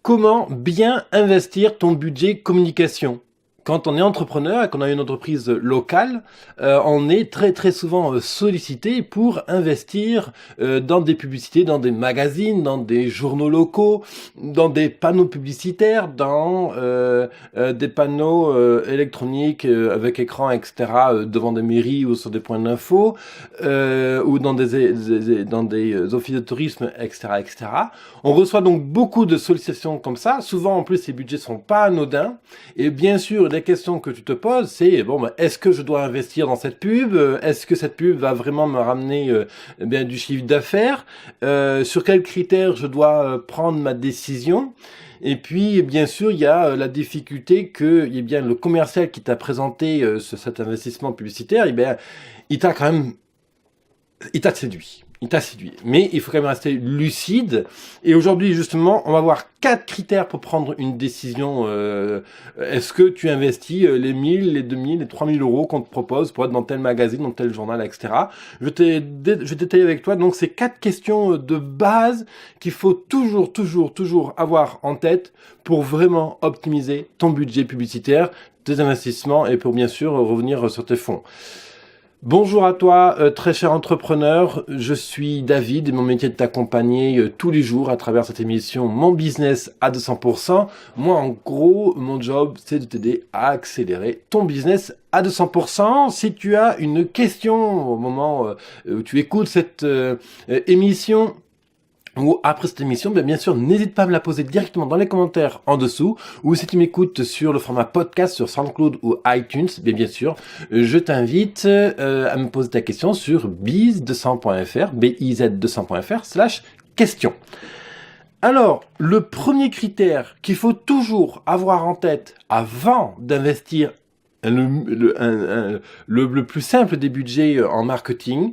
Comment bien investir ton budget communication? Quand on est entrepreneur et qu'on a une entreprise locale, on est très souvent sollicité pour investir dans des publicités, dans des magazines, dans des journaux locaux, dans des panneaux publicitaires, dans des panneaux électroniques avec écran, etc., devant des mairies ou sur des points d'info, ou dans des offices de tourisme, etc., etc. On reçoit donc beaucoup de sollicitations comme ça. Souvent, en plus, ces budgets sont pas anodins. Et bien sûr, les questions que tu te poses, c'est bon, est-ce que je dois investir dans cette pub? Est-ce que cette pub va vraiment me ramener bien du chiffre d'affaires? Sur quels critères je dois prendre ma décision? Et puis, bien sûr, il y a la difficulté que, eh bien, le commercial qui t'a présenté cet investissement publicitaire, eh bien, il t'a quand même, il t'a séduit. Il t'a séduit. Mais il faut quand même rester lucide. Et aujourd'hui, justement, on va voir 4 critères pour prendre une décision. Est-ce que tu investis les 1000, les 2000, les 3000 euros qu'on te propose pour être dans tel magazine, dans tel journal, etc. Je vais détailler avec toi. Donc, ces 4 questions de base qu'il faut toujours avoir en tête pour vraiment optimiser ton budget publicitaire, tes investissements et pour bien sûr revenir sur tes fonds. Bonjour à toi, très cher entrepreneur, je suis David et mon métier est de t'accompagner tous les jours à travers cette émission Mon Business à 200%. Moi, en gros, mon job, c'est de t'aider à accélérer ton business à 200%. Si tu as une question au moment où tu écoutes cette émission, ou après cette émission, bien sûr, n'hésite pas à me la poser directement dans les commentaires en dessous, ou si tu m'écoutes sur le format podcast sur SoundCloud ou iTunes, bien sûr, je t'invite à me poser ta question sur biz200.fr, biz200.fr/question. Alors, le premier critère qu'il faut toujours avoir en tête avant d'investir le plus simple des budgets en marketing,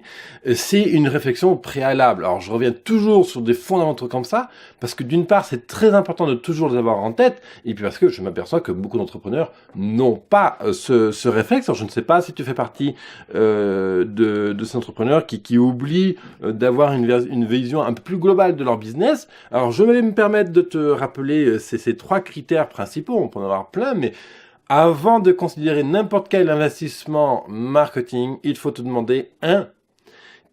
c'est une réflexion préalable. Alors, je reviens toujours sur des fondamentaux comme ça, parce que d'une part, c'est très important de toujours les avoir en tête, et puis parce que je m'aperçois que beaucoup d'entrepreneurs n'ont pas ce réflexe. Alors, je ne sais pas si tu fais partie de ces entrepreneurs qui oublient d'avoir une vision un peu plus globale de leur business. Alors, je vais me permettre de te rappeler ces 3 critères principaux. On peut en avoir plein, mais avant de considérer n'importe quel investissement marketing, il faut te demander,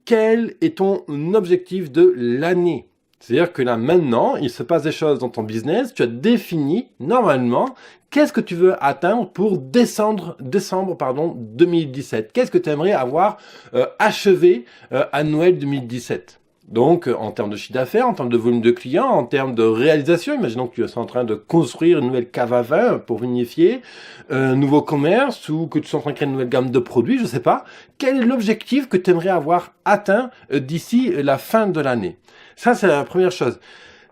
quel est ton objectif de l'année? C'est-à-dire que là, maintenant, il se passe des choses dans ton business, tu as défini, normalement, qu'est-ce que tu veux atteindre pour décembre 2017? Qu'est-ce que tu aimerais avoir achevé à Noël 2017? Donc, en termes de chiffre d'affaires, en termes de volume de clients, en termes de réalisation, imaginons que tu es en train de construire une nouvelle cave à vin pour vinifier, un nouveau commerce, ou que tu sois en train de créer une nouvelle gamme de produits, je sais pas. Quel est l'objectif que tu aimerais avoir atteint d'ici la fin de l'année? Ça, c'est la première chose.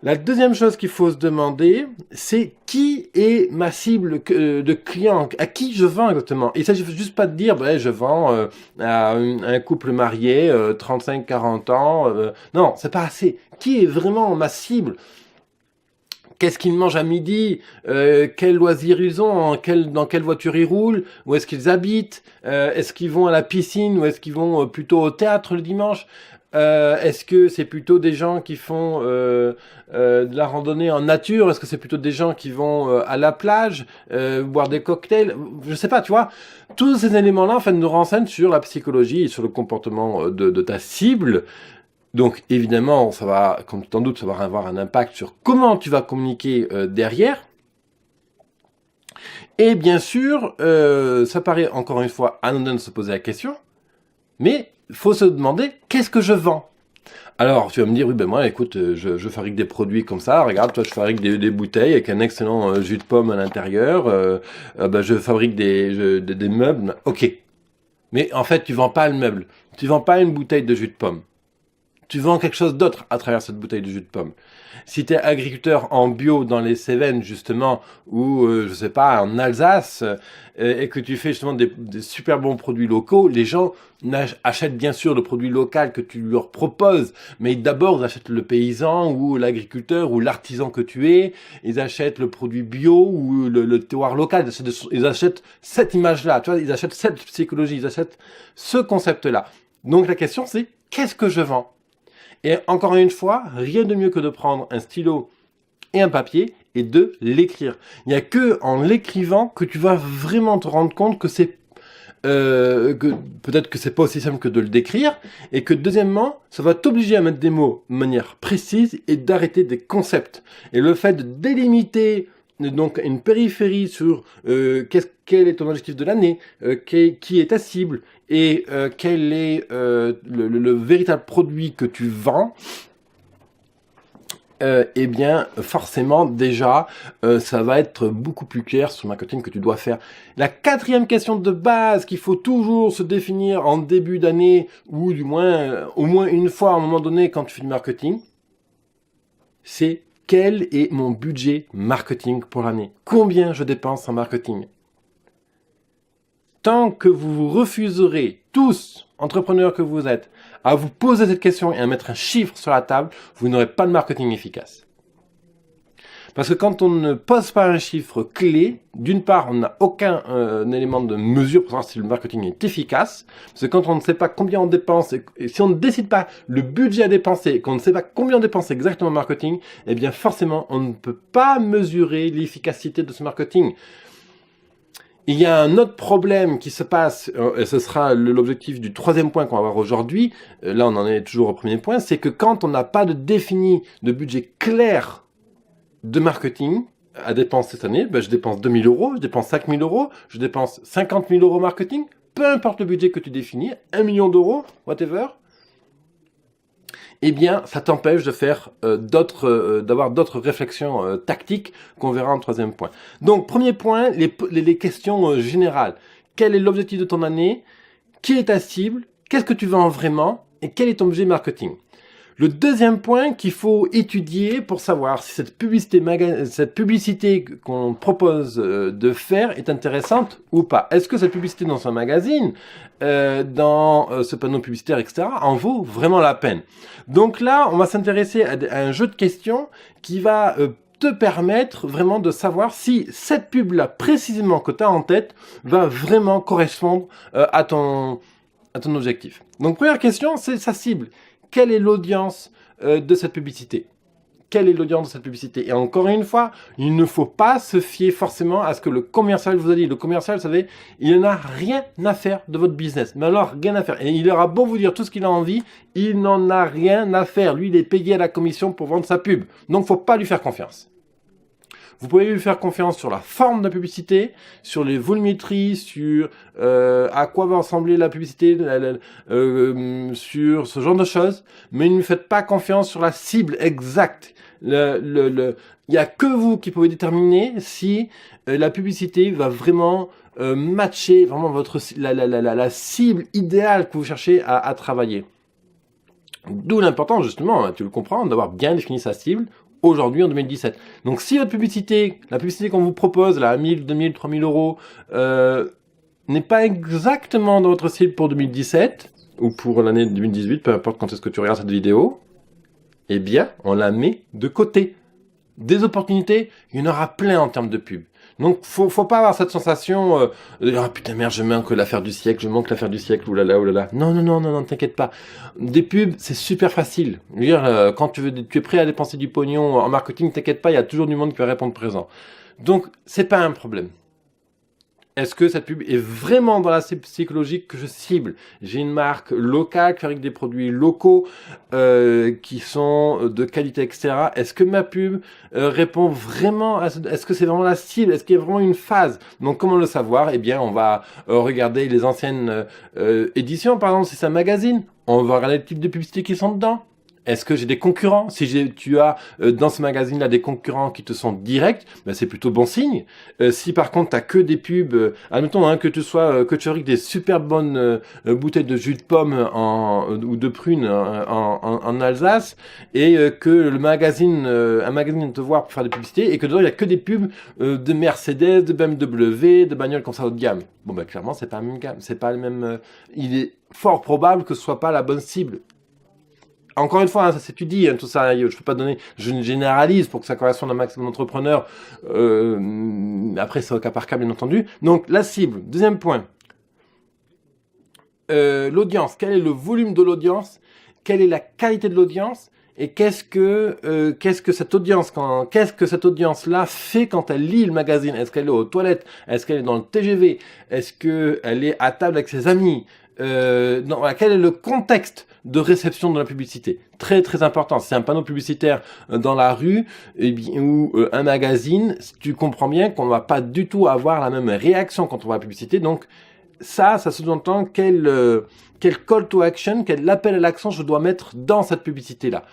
La deuxième chose qu'il faut se demander, c'est qui est ma cible de clients, à qui je vends exactement. Il ne s'agit juste pas de dire, je vends à un couple marié, 35-40 ans. Non, c'est pas assez. Qui est vraiment ma cible? Qu'est-ce qu'ils mangent à midi? Quels loisirs ils ont? Dans quelle voiture ils roulent? Où est-ce qu'ils habitent? Est-ce qu'ils vont à la piscine ou est-ce qu'ils vont plutôt au théâtre le dimanche? Est-ce que c'est plutôt des gens qui font de la randonnée en nature? Est-ce que c'est plutôt des gens qui vont à la plage boire des cocktails? Je sais pas, tu vois. Tous ces éléments-là, en fait, nous renseignent sur la psychologie et sur le comportement de ta cible. Donc, évidemment, ça va, comme tu t'en doutes, ça va avoir un impact sur comment tu vas communiquer derrière. Et bien sûr, ça paraît encore une fois anodin de se poser la question, mais il faut se demander, qu'est-ce que je vends? Alors, tu vas me dire, oui, moi, écoute, je fabrique des produits comme ça. Regarde, toi, je fabrique des bouteilles avec un excellent jus de pomme à l'intérieur. Je fabrique des meubles. Ok. Mais en fait, tu vends pas le meuble. Tu vends pas une bouteille de jus de pomme. Tu vends quelque chose d'autre à travers cette bouteille de jus de pomme. Si tu es agriculteur en bio dans les Cévennes, justement, ou, je sais pas, en Alsace, et que tu fais justement des super bons produits locaux, les gens achètent bien sûr le produit local que tu leur proposes, mais d'abord, ils achètent le paysan, ou l'agriculteur, ou l'artisan que tu es, ils achètent le produit bio, ou le terroir local, ils achètent cette image-là, tu vois, ils achètent cette psychologie, ils achètent ce concept-là. Donc la question, c'est, qu'est-ce que je vends? Et encore une fois, rien de mieux que de prendre un stylo et un papier et de l'écrire. Il n'y a que en l'écrivant que tu vas vraiment te rendre compte que c'est peut-être que c'est pas aussi simple que de le décrire, et que deuxièmement, ça va t'obliger à mettre des mots de manière précise et d'arrêter des concepts. Et le fait de délimiter donc une périphérie sur quel est ton objectif de l'année, qui est ta cible, et quel est le véritable produit que tu vends, eh bien, forcément, déjà, ça va être beaucoup plus clair sur le marketing que tu dois faire. La quatrième question de base qu'il faut toujours se définir en début d'année, ou du moins, au moins une fois à un moment donné quand tu fais du marketing, c'est quel est mon budget marketing pour l'année? Combien je dépense en marketing? Tant que vous vous refuserez, tous, entrepreneurs que vous êtes, à vous poser cette question et à mettre un chiffre sur la table, vous n'aurez pas de marketing efficace. Parce que quand on ne pose pas un chiffre clé, d'une part, on n'a aucun élément de mesure pour savoir si le marketing est efficace. Parce que quand on ne sait pas combien on dépense, et si on ne décide pas le budget à dépenser, et qu'on ne sait pas combien on dépense exactement en marketing, eh bien forcément, on ne peut pas mesurer l'efficacité de ce marketing. Il y a un autre problème qui se passe, et ce sera l'objectif du troisième point qu'on va voir aujourd'hui, là on en est toujours au premier point, c'est que quand on n'a pas de défini de budget clair de marketing à dépenser cette année, ben je dépense 2 000 euros, je dépense 5 000 euros, je dépense 50 000 euros marketing, peu importe le budget que tu définis, 1 million d'euros, whatever, eh bien, ça t'empêche de faire d'avoir d'autres réflexions tactiques qu'on verra en troisième point. Donc, premier point, les questions générales. Quel est l'objectif de ton année? Qui est ta cible? Qu'est-ce que tu vends vraiment? Et quel est ton budget marketing? Le deuxième point qu'il faut étudier pour savoir si cette publicité qu'on propose de faire est intéressante ou pas. Est-ce que cette publicité dans un magazine, dans ce panneau publicitaire, etc., en vaut vraiment la peine? Donc là, on va s'intéresser à un jeu de questions qui va te permettre vraiment de savoir si cette pub-là, précisément que tu as en tête, va vraiment correspondre à ton objectif. Donc première question, c'est sa cible. Quelle est l'audience de cette publicité? Quelle est l'audience de cette publicité? Et encore une fois, il ne faut pas se fier forcément à ce que le commercial vous a dit. Le commercial, vous savez, il n'en a rien à faire de votre business. Mais alors, rien à faire. Et il aura beau vous dire tout ce qu'il a envie, il n'en a rien à faire. Lui, il est payé à la commission pour vendre sa pub. Donc, il ne faut pas lui faire confiance. Vous pouvez lui faire confiance sur la forme de la publicité, sur les volumétries, sur à quoi va ressembler la publicité, sur ce genre de choses, mais ne lui faites pas confiance sur la cible exacte. Il n'y a que vous qui pouvez déterminer si la publicité va vraiment matcher vraiment la cible idéale que vous cherchez à travailler. D'où l'importance, justement, tu le comprends, d'avoir bien défini sa cible aujourd'hui en 2017. Donc si votre publicité, la publicité qu'on vous propose, là, à 1000, 2000, 3000 euros, n'est pas exactement dans votre cible pour 2017, ou pour l'année 2018, peu importe quand est-ce que tu regardes cette vidéo, eh bien, on la met de côté. Des opportunités, il y en aura plein en termes de pub. Donc, faut pas avoir cette sensation de dire, ah putain merde, je manque l'affaire du siècle, oulala. Non, t'inquiète pas. Des pubs, c'est super facile. Je veux dire, quand tu es prêt à dépenser du pognon en marketing, t'inquiète pas, il y a toujours du monde qui va répondre présent. Donc, c'est pas un problème. Est-ce que cette pub est vraiment dans la cible psychologique que je cible? J'ai une marque locale qui fabrique des produits locaux qui sont de qualité, etc. Est-ce que ma pub répond vraiment à est-ce que c'est vraiment la cible? Est-ce qu'il y a vraiment une phase? Donc comment le savoir? Eh bien, on va regarder les anciennes éditions, par exemple, si c'est un magazine. On va regarder le type de publicité qui sont dedans. Est-ce que j'ai des concurrents? Si tu as dans ce magazine-là des concurrents qui te sont directs, ben c'est plutôt bon signe. Si par contre tu as que des pubs, admettons que tu fabriques des super bonnes bouteilles de jus de pomme ou de prunes en Alsace, et que un magazine te voit pour faire des publicités, et que dedans il y a que des pubs de Mercedes, de BMW, de bagnoles comme ça haut de gamme. Bon ben clairement c'est pas la même gamme, c'est pas le même. Il est fort probable que ce soit pas la bonne cible. Encore une fois, ça s'étudie, tout ça. Je peux pas donner, je généralise pour que ça corresponde à un maximum d'entrepreneurs. Après, c'est au cas par cas, bien entendu. Donc, la cible. Deuxième point. L'audience. Quel est le volume de l'audience? Quelle est la qualité de l'audience? et qu'est-ce que cette audience-là fait quand elle lit le magazine? Est-ce qu'elle est aux toilettes? Est-ce qu'elle est dans le TGV? Est-ce qu'elle est à table avec ses amis? Voilà, quel est le contexte de réception de la publicité? Très très important. Si c'est un panneau publicitaire dans la rue ou un magazine, tu comprends bien qu'on ne va pas du tout avoir la même réaction quand on voit la publicité. Donc ça sous-entend quel call to action, quel appel à l'action je dois mettre dans cette publicité-là.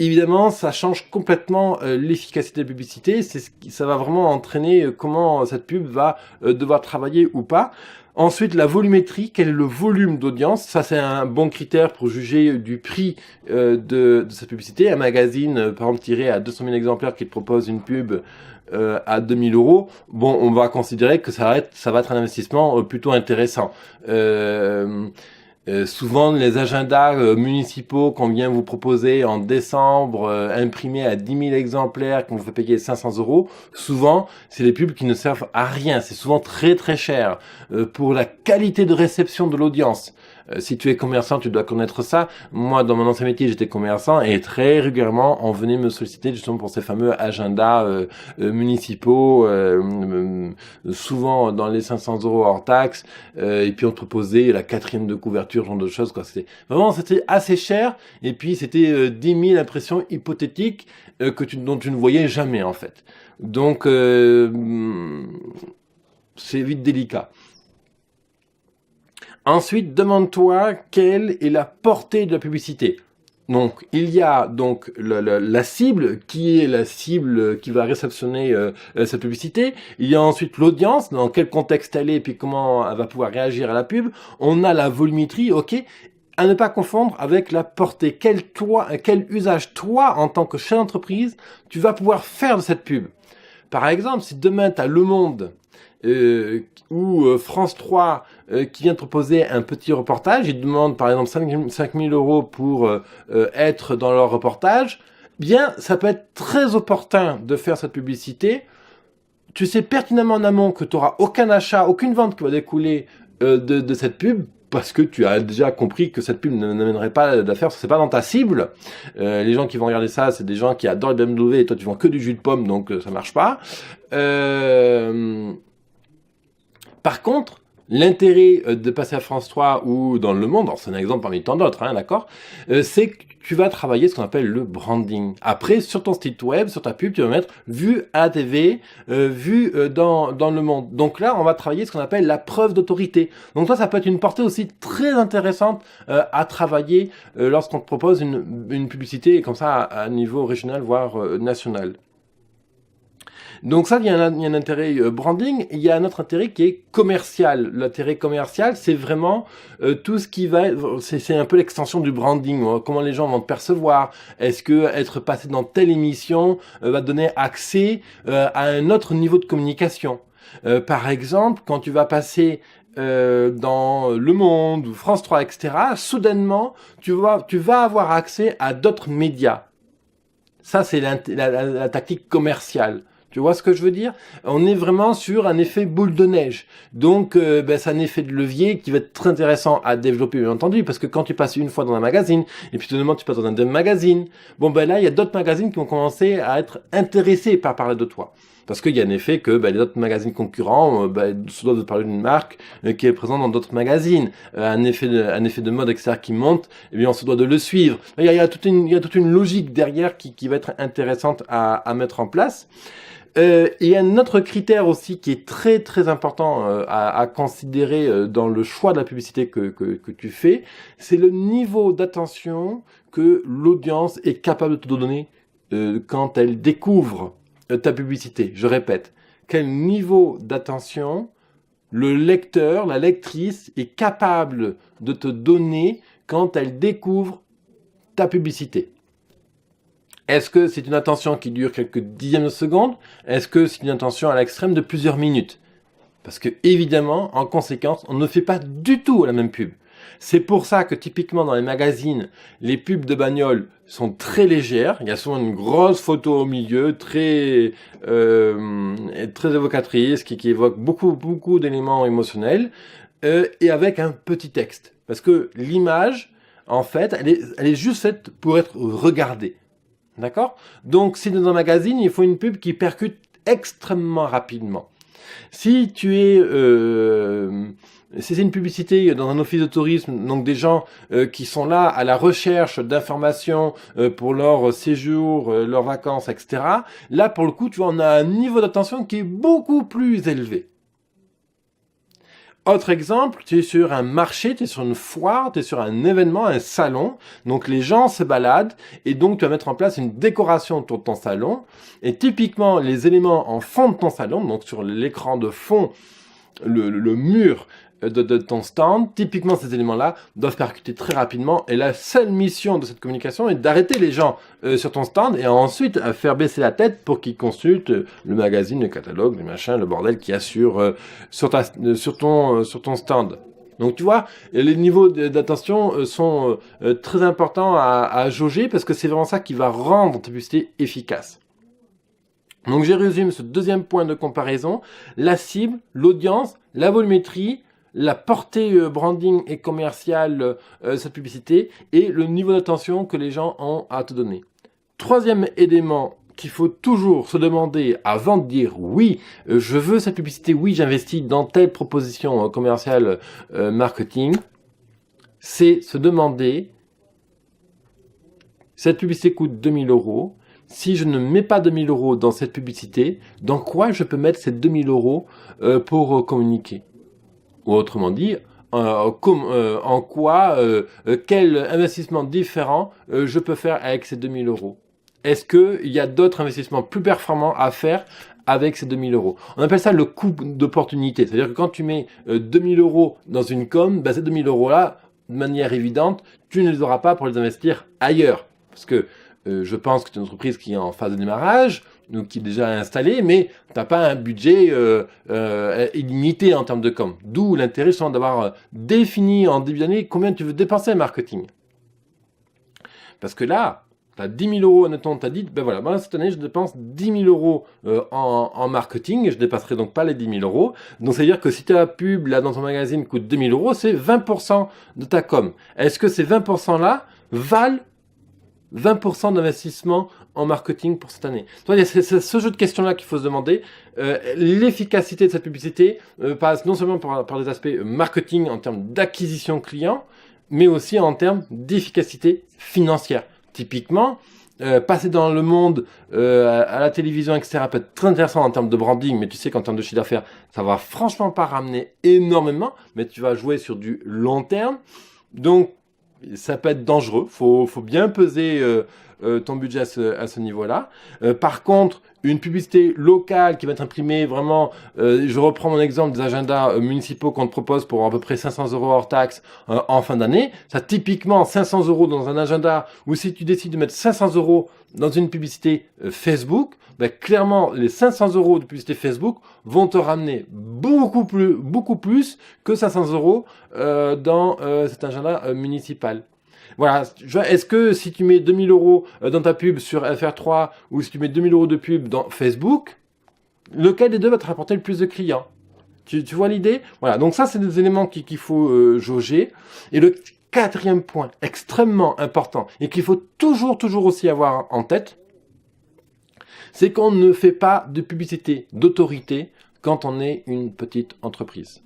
Évidemment, ça change complètement l'efficacité de la publicité. Ça va vraiment entraîner comment cette pub va devoir travailler ou pas. Ensuite, la volumétrie, quel est le volume d'audience? Ça, c'est un bon critère pour juger du prix de cette publicité. Un magazine, par exemple, tiré à 200 000 exemplaires qui te propose une pub à 2000 euros, bon, on va considérer que ça va être un investissement plutôt intéressant. Souvent, les agendas municipaux qu'on vient vous proposer en décembre, imprimés à 10 000 exemplaires, qu'on vous fait payer 500 euros, souvent, c'est des pubs qui ne servent à rien. C'est souvent très très cher pour la qualité de réception de l'audience. Si tu es commerçant, tu dois connaître ça. Moi, dans mon ancien métier, j'étais commerçant et très régulièrement, on venait me solliciter justement pour ces fameux agendas municipaux, souvent dans les 500 euros hors taxe, et puis on te proposait la 4e de couverture, genre de choses, quoi. C'était assez cher, et puis c'était 10 000 impressions hypothétiques dont tu ne voyais jamais, en fait. Donc, c'est vite délicat. Ensuite, demande-toi quelle est la portée de la publicité. Donc, il y a donc la cible, qui est la cible qui va réceptionner cette publicité. Il y a ensuite l'audience, dans quel contexte elle est, et puis comment elle va pouvoir réagir à la pub. On a la volumétrie, ok. À ne pas confondre avec la portée. Quel usage, toi, en tant que chef d'entreprise, tu vas pouvoir faire de cette pub. Par exemple, si demain, tu as Le Monde ou France 3 qui vient te proposer un petit reportage, ils te demandent par exemple 5 000 euros pour être dans leur reportage, bien, ça peut être très opportun de faire cette publicité. Tu sais pertinemment en amont que tu n'auras aucun achat, aucune vente qui va découler de cette pub, parce que tu as déjà compris que cette pub n'amènerait pas d'affaires, c'est pas dans ta cible. Les gens qui vont regarder ça, c'est des gens qui adorent le BMW, et toi tu vends que du jus de pomme, donc ça marche pas. Par contre, l'intérêt de passer à France 3 ou dans Le Monde, alors c'est un exemple parmi tant d'autres, hein, d'accord, c'est que tu vas travailler ce qu'on appelle le branding. Après, sur ton site web, sur ta pub, tu vas mettre vu à la TV, vu dans Le Monde. Donc là, on va travailler ce qu'on appelle la preuve d'autorité. Donc ça peut être une portée aussi très intéressante à travailler lorsqu'on te propose une publicité comme ça à niveau régional, voire national. Donc ça, il y a un intérêt branding. Il y a un autre intérêt qui est commercial. L'intérêt commercial, c'est vraiment tout ce qui va... C'est un peu l'extension du branding. Comment les gens vont te percevoir. Est-ce que être passé dans telle émission va te donner accès à un autre niveau de communication. Par exemple, quand tu vas passer dans Le Monde ou France 3, etc., soudainement, tu vas avoir accès à d'autres médias. Ça, c'est la tactique commerciale. Tu vois ce que je veux dire? On est vraiment sur un effet boule de neige. Donc, c'est un effet de levier qui va être très intéressant à développer, bien entendu, parce que quand tu passes une fois dans un magazine, et puis demain tu passes dans un deuxième magazine, bon, là, il y a d'autres magazines qui vont commencer à être intéressés par parler de toi. Parce qu'il y a un effet que les autres magazines concurrents se doivent de parler d'une marque qui est présente dans d'autres magazines. Un effet de mode, etc., qui monte, et bien on se doit de le suivre. Il y a toute une logique derrière qui va être intéressante à mettre en place. Il y a un autre critère aussi qui est très très important à considérer dans le choix de la publicité que tu fais, c'est le niveau d'attention que l'audience est capable de te donner quand elle découvre ta publicité. Je répète, quel niveau d'attention le lecteur, la lectrice est capable de te donner quand elle découvre ta publicité. Est-ce que c'est une attention qui dure quelques dixièmes de seconde? Est-ce que c'est une attention à l'extrême de plusieurs minutes? Parce que, évidemment, en conséquence, on ne fait pas du tout la même pub. C'est pour ça que, typiquement, dans les magazines, les pubs de bagnole sont très légères. Il y a souvent une grosse photo au milieu, très évocatrice, qui évoque beaucoup d'éléments émotionnels, et avec un petit texte. Parce que l'image, en fait, elle est juste faite pour être regardée. D'accord? Donc, si dans un magazine, il faut une pub qui percute extrêmement rapidement. Si tu es, si c'est une publicité dans un office de tourisme, donc des gens qui sont là à la recherche d'informations pour leur séjour, leurs vacances, etc. Là, pour le coup, tu vois, on a un niveau d'attention qui est beaucoup plus élevé. Autre exemple, tu es sur un marché, tu es sur une foire, tu es sur un événement, un salon. Donc les gens se baladent et donc tu vas mettre en place une décoration autour de ton salon. Et typiquement, les éléments en fond de ton salon, donc sur l'écran de fond, le mur de ton stand, typiquement ces éléments-là doivent percuter très rapidement. Et la seule mission de cette communication est d'arrêter les gens sur ton stand et ensuite faire baisser la tête pour qu'ils consultent le magazine, le catalogue, le machin, le bordel qu'il y a sur ton stand. Donc tu vois, les niveaux d'attention sont très importants à jauger parce que c'est vraiment ça qui va rendre ta publicité efficace. Donc je résume ce deuxième point de comparaison, la cible, l'audience, la volumétrie, la portée branding et commerciale de cette publicité et le niveau d'attention que les gens ont à te donner. Troisième élément qu'il faut toujours se demander avant de dire oui, je veux cette publicité, oui, j'investis dans telle proposition commerciale marketing, c'est se demander, cette publicité coûte 2000 €. Si je ne mets pas 2000 € dans cette publicité, dans quoi je peux mettre ces 2000 € pour communiquer? Ou autrement dit, en quoi, quel investissement différent je peux faire avec ces 2000 €? Est-ce qu'il y a d'autres investissements plus performants à faire avec ces 2000 €? On appelle ça le coût d'opportunité. C'est-à-dire que quand tu mets 2000 € dans une com, ben ces 2000 € là, de manière évidente, tu ne les auras pas pour les investir ailleurs. Parce que je pense que c'est une entreprise qui est en phase de démarrage, donc qui est déjà installée, mais tu n'as pas un budget illimité en termes de com. D'où l'intérêt justement d'avoir défini en début d'année combien tu veux dépenser en marketing. Parce que là, tu as 10 000 €, admettons, tu as dit, ben voilà, cette année, je dépense 10 000 € en marketing, et je ne dépasserai donc pas les 10 000 €. Donc, ça veut dire que si ta pub, là, dans ton magazine, coûte 2 000 €, c'est 20% de ta com. Est-ce que ces 20%-là valent 20% d'investissement en marketing pour cette année? C'est ce jeu de questions-là qu'il faut se demander. L'efficacité de cette publicité passe non seulement par des aspects marketing en termes d'acquisition client, mais aussi en termes d'efficacité financière. Typiquement, passer dans le monde, à la télévision, etc., peut être très intéressant en termes de branding, mais tu sais qu'en termes de chiffre d'affaires, ça va franchement pas ramener énormément, mais tu vas jouer sur du long terme. Donc, ça peut être dangereux, faut bien peser ton budget à ce niveau-là. Par contre, une publicité locale qui va être imprimée vraiment, je reprends mon exemple des agendas municipaux qu'on te propose pour à peu près 500 € hors taxe en fin d'année. Ça, typiquement, 500 € dans un agenda, ou si tu décides de mettre 500 € dans une publicité Facebook, ben, clairement, les 500 € de publicité Facebook vont te ramener beaucoup plus que 500 € dans cet agenda municipal. Voilà, est-ce que si tu mets 2000 € dans ta pub sur FR3 ou si tu mets 2000 € de pub dans Facebook, lequel des deux va te rapporter le plus de clients? Tu vois l'idée? Voilà, donc ça, c'est des éléments qu'il faut jauger. Et le quatrième point extrêmement important et qu'il faut toujours aussi avoir en tête, c'est qu'on ne fait pas de publicité d'autorité quand on est une petite entreprise.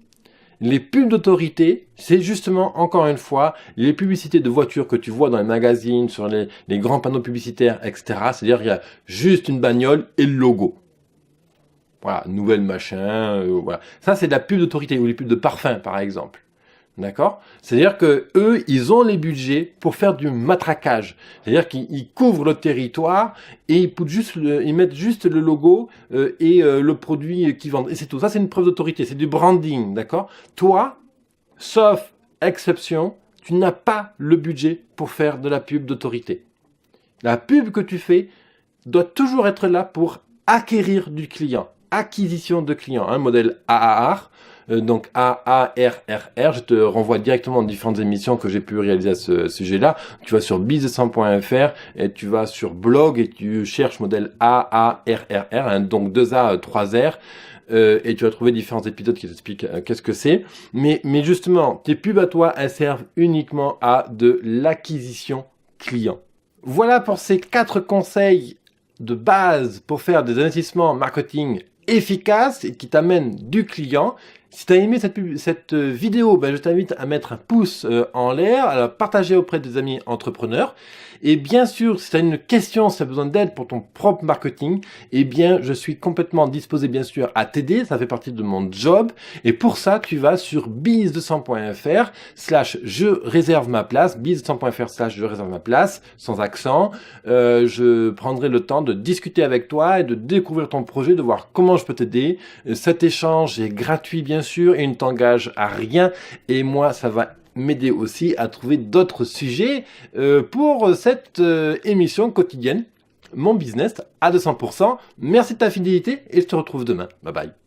Les pubs d'autorité, c'est justement, encore une fois, les publicités de voitures que tu vois dans les magazines, sur les grands panneaux publicitaires, etc. C'est-à-dire qu'il y a juste une bagnole et le logo. Voilà, nouvelle machin, voilà. Ça, c'est de la pub d'autorité, ou les pubs de parfum, par exemple. D'accord? C'est-à-dire que eux, ils ont les budgets pour faire du matraquage. C'est-à-dire qu'ils couvrent le territoire et ils mettent juste le logo et le produit qu'ils vendent. Et c'est tout. Ça, c'est une preuve d'autorité. C'est du branding. D'accord? Toi, sauf exception, tu n'as pas le budget pour faire de la pub d'autorité. La pub que tu fais doit toujours être là pour acquérir du client. acquisition de clients, un modèle AAR. Donc AARRR, je te renvoie directement aux différentes émissions que j'ai pu réaliser à ce sujet-là. Tu vas sur business100.fr et tu vas sur blog et tu cherches modèle AARRR, hein, donc 2A, 3R. Et tu vas trouver différents épisodes qui t'expliquent qu'est-ce que c'est. Mais justement, tes pubs à toi, elles servent uniquement à de l'acquisition client. Voilà pour ces 4 conseils de base pour faire des investissements marketing efficaces et qui t'amènent du client. Si tu as aimé cette vidéo, je t'invite à mettre un pouce en l'air, à la partager auprès des amis entrepreneurs. Et bien sûr, si tu as une question, si tu as besoin d'aide pour ton propre marketing, je suis complètement disposé bien sûr à t'aider. Ça fait partie de mon job. Et pour ça, tu vas sur biz200.fr/je réserve ma place, biz200.fr/je réserve ma place, sans accent. Je prendrai le temps de discuter avec toi et de découvrir ton projet, de voir comment je peux t'aider. Cet échange est gratuit bien sûr et ne t'engage à rien. Et moi, ça va m'aider aussi à trouver d'autres sujets pour cette émission quotidienne, mon business à 200%. Merci de ta fidélité et je te retrouve demain. Bye bye.